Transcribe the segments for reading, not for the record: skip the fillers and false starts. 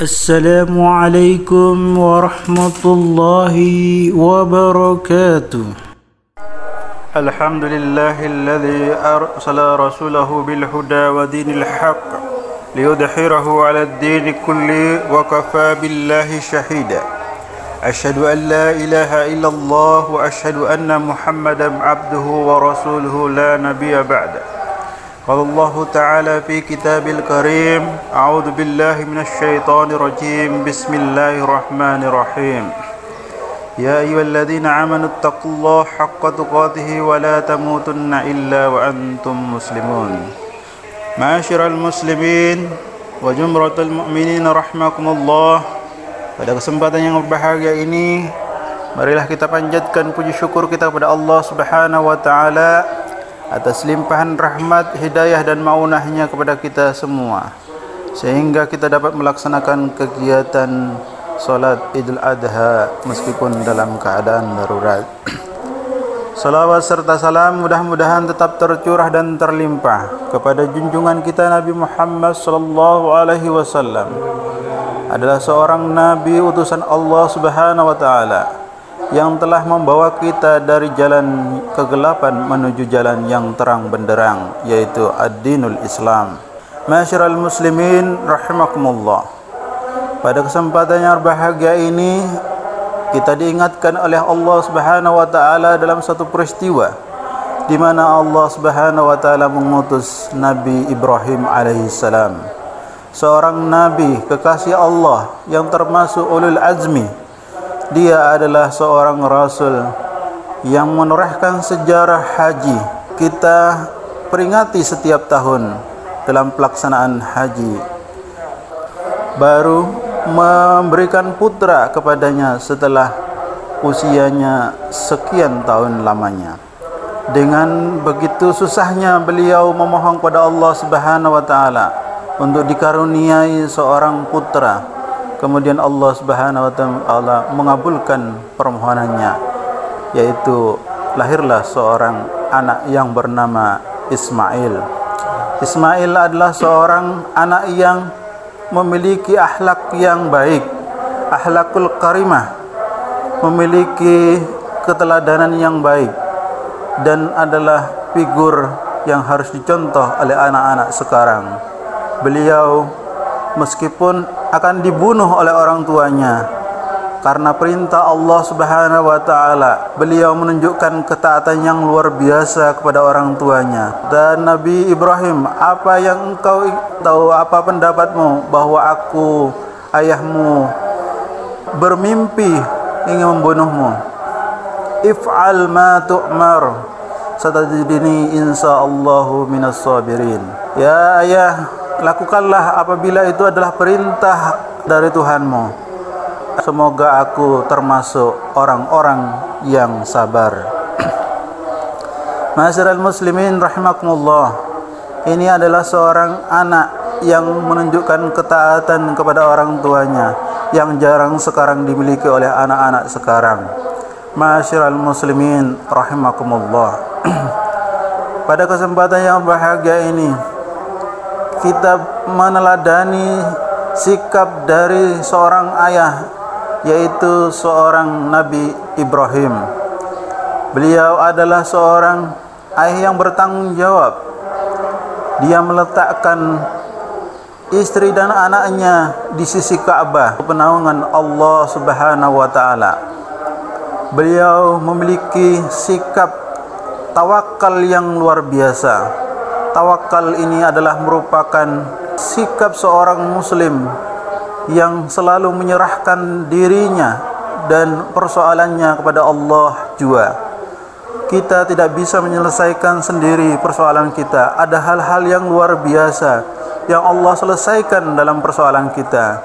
السلام عليكم ورحمة الله وبركاته. الحمد لله الذي أرسل رسوله بالهدى ودين الحق ليظهره على الدين كله وكفى بالله شهيدا. أشهد أن لا إله إلا الله وأشهد أن محمدا عبده ورسوله لا نبي بعده. قال الله تعالى في كتاب الكريم: أعوذ بالله من الشيطان الرجيم. بسم الله الرحمن الرحيم. يا أيها الذين آمنوا اتقوا الله حق تقاته ولا تموتن إلا وأنتم مسلمون. معاشر المسلمين وجمرة المؤمنين رحمكم الله. Pada kesempatan yang berbahagia ini, marilah kita panjatkan puji syukur kita kepada Allah Subhanahu wa taala atas limpahan rahmat, hidayah dan maunahnya kepada kita semua, sehingga kita dapat melaksanakan kegiatan solat Idul Adha meskipun dalam keadaan darurat. Salawat serta salam mudah-mudahan tetap tercurah dan terlimpah kepada junjungan kita Nabi Muhammad sallallahu alaihi wasallam. Adalah seorang nabi utusan Allah Subhanahu wa taala yang telah membawa kita dari jalan kegelapan menuju jalan yang terang benderang, yaitu ad-dinul Islam. Ma'asyiral muslimin rahimakumullah. Pada kesempatan yang berbahagia ini, kita diingatkan oleh Allah Subhanahu wa taala dalam satu peristiwa di mana Allah Subhanahu wa taala mengutus Nabi Ibrahim alaihissalam, seorang nabi kekasih Allah yang termasuk ulul azmi. Dia adalah seorang rasul yang menorehkan sejarah haji. Kita peringati setiap tahun dalam pelaksanaan haji. Baru memberikan putra kepadanya setelah usianya sekian tahun lamanya. Dengan begitu susahnya beliau memohon kepada Allah Subhanahu wa taala untuk dikaruniai seorang putra. Kemudian Allah Subhanahu wa taala mengabulkan permohonannya, yaitu lahirlah seorang anak yang bernama Ismail. Ismail adalah seorang anak yang memiliki akhlak yang baik, akhlakul karimah, memiliki keteladanan yang baik, dan adalah figur yang harus dicontoh oleh anak-anak sekarang. Beliau meskipun akan dibunuh oleh orang tuanya, karena perintah Allah Subhanahu wa taala, beliau menunjukkan ketaatan yang luar biasa kepada orang tuanya. Dan Nabi Ibrahim, apa yang engkau tahu, apa pendapatmu bahwa aku ayahmu bermimpi ingin membunuhmu? If'al ma tu'mar satajidini insyaallahu minas sabirin. Ya ayah, lakukanlah apabila itu adalah perintah dari Tuhanmu. Semoga aku termasuk orang-orang yang sabar. Ma'asyiral muslimin rahimakumullah. Ini adalah seorang anak yang menunjukkan ketaatan kepada orang tuanya yang jarang sekarang dimiliki oleh anak-anak sekarang. Ma'asyiral muslimin rahimakumullah. Pada kesempatan yang bahagia ini, kita meneladani sikap dari seorang ayah, yaitu seorang Nabi Ibrahim. Beliau adalah seorang ayah yang bertanggung jawab. Dia meletakkan istri dan anaknya di sisi Ka'bah, penaungan Allah Subhanahu wa taala. Beliau memiliki sikap tawakal yang luar biasa. Tawakal ini adalah merupakan sikap seorang muslim yang selalu menyerahkan dirinya dan persoalannya kepada Allah jua. Kita tidak bisa menyelesaikan sendiri persoalan kita. Ada hal-hal yang luar biasa yang Allah selesaikan dalam persoalan kita.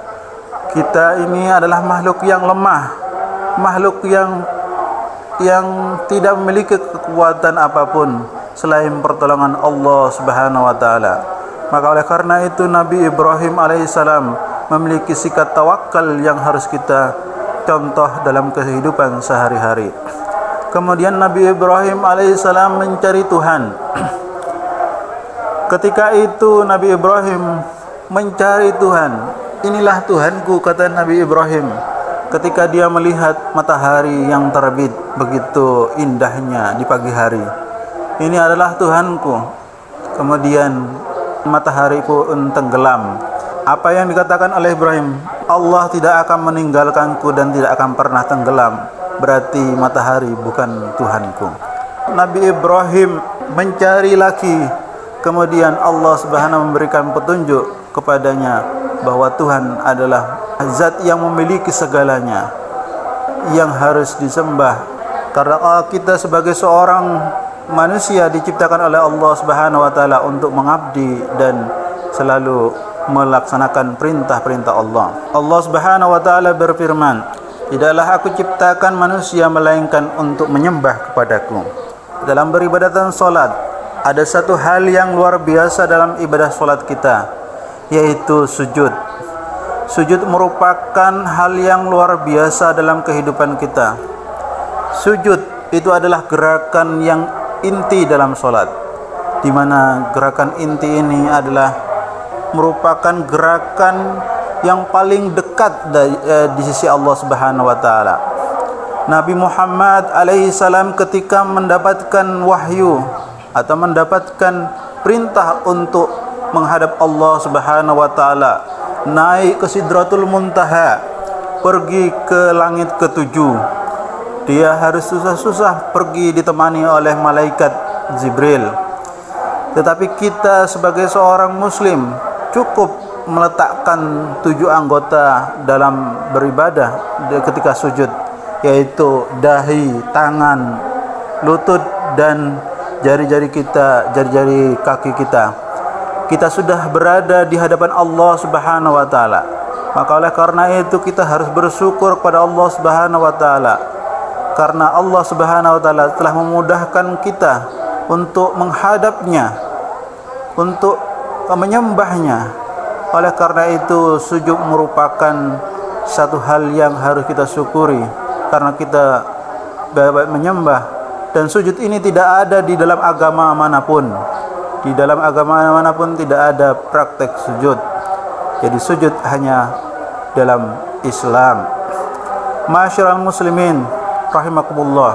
Kita ini adalah makhluk yang lemah, makhluk yang tidak memiliki kekuatan apapun selain pertolongan Allah Subhanahu wa taala. Maka oleh karena itu Nabi Ibrahim alaihissalam memiliki sikap tawakal yang harus kita contoh dalam kehidupan sehari-hari. Kemudian Nabi Ibrahim alaihissalam mencari Tuhan. Ketika itu Nabi Ibrahim mencari Tuhan, inilah Tuhanku, kata Nabi Ibrahim ketika dia melihat matahari yang terbit begitu indahnya di pagi hari. Ini adalah Tuhanku. Kemudian matahari pun tenggelam. Apa yang dikatakan oleh Ibrahim, Allah tidak akan meninggalkanku dan tidak akan pernah tenggelam, berarti matahari bukan Tuhanku. Nabi Ibrahim mencari lagi, kemudian Allah Subhanahu memberikan petunjuk kepadanya bahwa Tuhan adalah zat yang memiliki segalanya yang harus disembah. Karena kita sebagai seorang manusia diciptakan oleh Allah Subhanahu wa taala untuk mengabdi dan selalu melaksanakan perintah-perintah Allah. Allah Subhanahu wa taala berfirman, "Tidaklah aku ciptakan manusia melainkan untuk menyembah kepadaku." Dalam beribadatan salat, ada satu hal yang luar biasa dalam ibadah salat kita, yaitu sujud. Sujud merupakan hal yang luar biasa dalam kehidupan kita. Sujud itu adalah gerakan yang inti dalam salat, di mana gerakan inti ini adalah merupakan gerakan yang paling dekat di sisi Allah Subhanahu wa taala. Nabi Muhammad alaihi salam ketika mendapatkan wahyu atau mendapatkan perintah untuk menghadap Allah Subhanahu wa taala, naik ke Sidratul Muntaha, pergi ke langit ketujuh. Dia harus susah-susah pergi ditemani oleh malaikat Jibril. Tetapi kita sebagai seorang muslim cukup meletakkan 7 anggota dalam beribadah ketika sujud, yaitu dahi, tangan, lutut, dan jari-jari kita, jari-jari kaki kita. Kita sudah berada di hadapan Allah Subhanahu wa taala. Maka oleh karena itu kita harus bersyukur kepada Allah Subhanahu wa taala, karena Allah Subhanahu wa taala telah memudahkan kita untuk menghadapnya, untuk menyembahnya. Oleh karena itu sujud merupakan satu hal yang harus kita syukuri, karena kita dapat menyembah. Dan sujud ini tidak ada di dalam agama manapun. Di dalam agama manapun tidak ada praktek sujud. Jadi sujud hanya dalam Islam. Ma'asyiral muslimin rahimakumullah,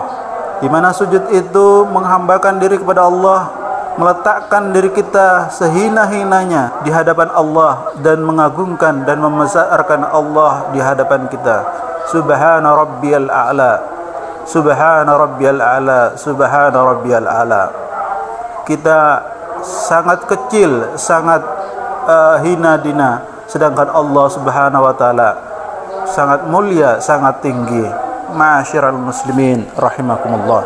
di mana sujud itu menghambakan diri kepada Allah, meletakkan diri kita sehina-hinanya di hadapan Allah dan mengagungkan dan membesarkan Allah di hadapan kita. Subhana rabbiyal a'la, subhana rabbiyal a'la, subhana rabbiyal a'la. Kita sangat kecil, sangat hina dina, sedangkan Allah Subhanahu wa taala sangat mulia, sangat tinggi. Ma'asyiral muslimin rahimakumullah.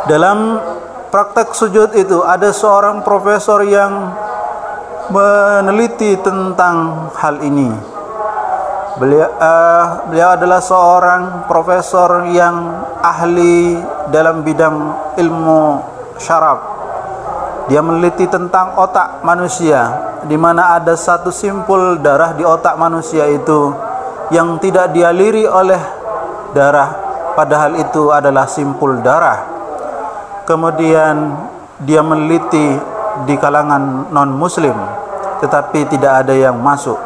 Dalam praktek sujud itu ada seorang profesor yang meneliti tentang hal ini. Beliau adalah seorang profesor yang ahli dalam bidang ilmu syaraf. Dia meneliti tentang otak manusia, di mana ada satu simpul darah di otak manusia itu yang tidak dialiri oleh darah, padahal itu adalah simpul darah. Kemudian dia meneliti di kalangan non-muslim, tetapi tidak ada yang masuk.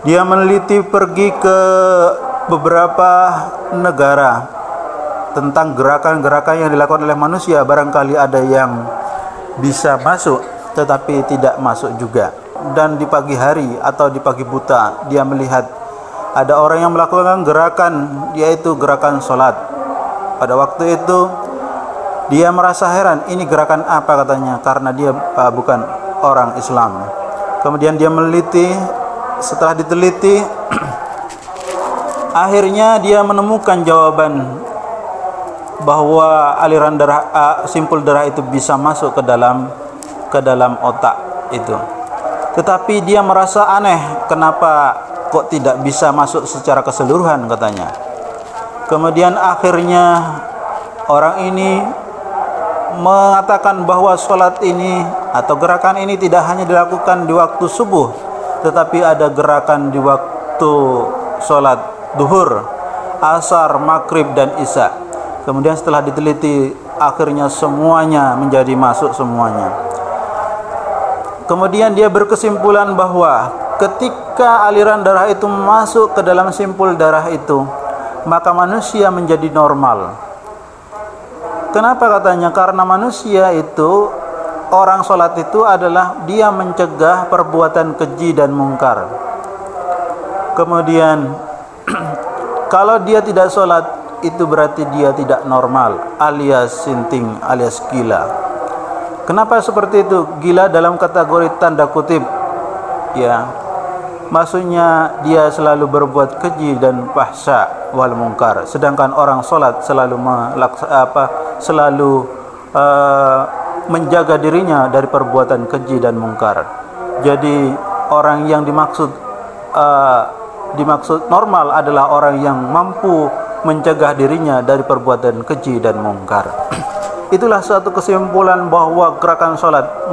Dia meneliti pergi ke beberapa negara tentang gerakan-gerakan yang dilakukan oleh manusia. Barangkali ada yang bisa masuk, tetapi tidak masuk juga. Dan di pagi hari atau di pagi buta, dia melihat ada orang yang melakukan gerakan, yaitu gerakan sholat. Pada waktu itu dia merasa heran, ini gerakan apa katanya, karena dia bukan orang Islam. Kemudian dia meneliti, setelah diteliti akhirnya dia menemukan jawaban bahwa aliran darah, simpul darah itu bisa masuk ke dalam otak itu. Tetapi dia merasa aneh, kenapa kok tidak bisa masuk secara keseluruhan katanya. Kemudian akhirnya orang ini mengatakan bahwa sholat ini atau gerakan ini tidak hanya dilakukan di waktu subuh, tetapi ada gerakan di waktu sholat duhur, asar, maghrib, dan isya. Kemudian setelah diteliti, akhirnya semuanya menjadi masuk semuanya. Kemudian dia berkesimpulan bahwa ketika aliran darah itu masuk ke dalam simpul darah itu, maka manusia menjadi normal. Kenapa katanya? Karena manusia itu, orang sholat itu adalah dia mencegah perbuatan keji dan mungkar. Kemudian kalau dia tidak sholat, itu berarti dia tidak normal, alias sinting, alias gila. Kenapa seperti itu? Gila dalam kategori tanda kutip, ya, maksudnya dia selalu berbuat keji dan fahsya wal mungkar, sedangkan orang sholat selalu menjaga dirinya dari perbuatan keji dan mungkar. Jadi orang yang dimaksud normal adalah orang yang mampu mencegah dirinya dari perbuatan keji dan mungkar. Itulah suatu kesimpulan bahwa gerakan sholat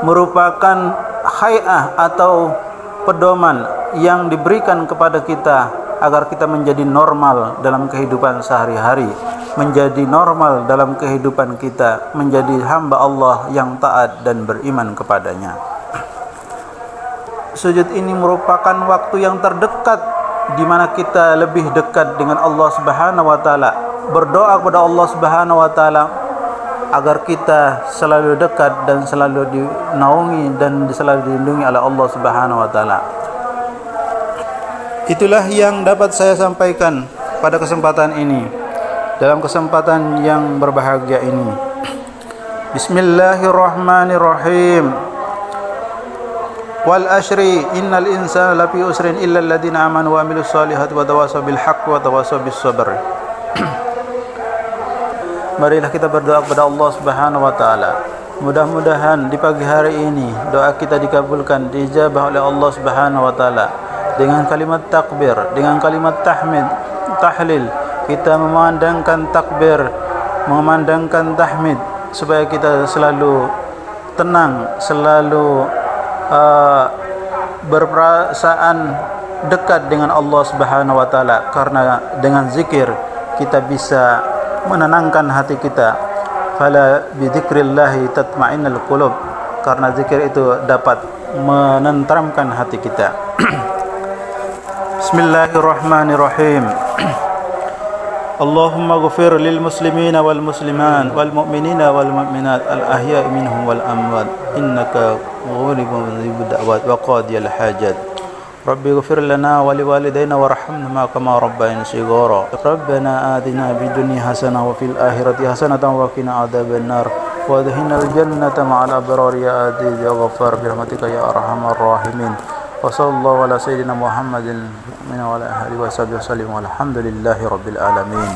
merupakan hay'ah atau pedoman yang diberikan kepada kita agar kita menjadi normal dalam kehidupan sehari-hari, menjadi normal dalam kehidupan kita, menjadi hamba Allah yang taat dan beriman kepadanya. Sujud ini merupakan waktu yang terdekat di mana kita lebih dekat dengan Allah Subhanahu wa taala, berdoa kepada Allah Subhanahu wa taala agar kita selalu dekat dan selalu dinaungi dan selalu dilindungi oleh Allah Subhanahu wa taala. Itulah yang dapat saya sampaikan pada kesempatan ini, dalam kesempatan yang berbahagia ini. Bismillahirrahmanirrahim. Wal ashri innal insana lafi usrin illa alladziina amanu wa amilus solihati wa tawasaw bil haqqi wa tawasaw bis sabr. Marilah kita berdoa kepada Allah Subhanahu wa taala. Mudah-mudahan di pagi hari ini doa kita dikabulkan, diijabah oleh Allah Subhanahu wa taala. Dengan kalimat takbir, dengan kalimat tahlil, kita memandangkan takbir, memandangkan tahmid, supaya kita selalu tenang, selalu berperasaan dekat dengan Allah Subhanahu wa taala, karena dengan zikir kita bisa menenangkan hati kita. Fala bi dzikrillah tatma'innul qulub, karena zikir itu dapat menenteramkan hati kita. Bismillahirrahmanirrahim. Allahumma ghfir lil muslimina wal muslimat wal mu'minina wal mu'minat al ahya'i minhum wal amwat innaka ghalibun mujibud da'wat wa qadiyal hajat. Rabbi ghfir lana wa liwalidayna warhamhuma kama rabbayana shighara. Rabbana atina fid dunya hasanah wa fil akhirati hasanatan wa qina adzabannar wa adkhilnal jannata ma'al abrar ya aziz ya ghaffar bi rahmatika ya arhamar rahimin. Wa sallallahu ala sayyidina Muhammadin wa ala alihi wa sahbihi wasallam walhamdulillahi rabbil alamin.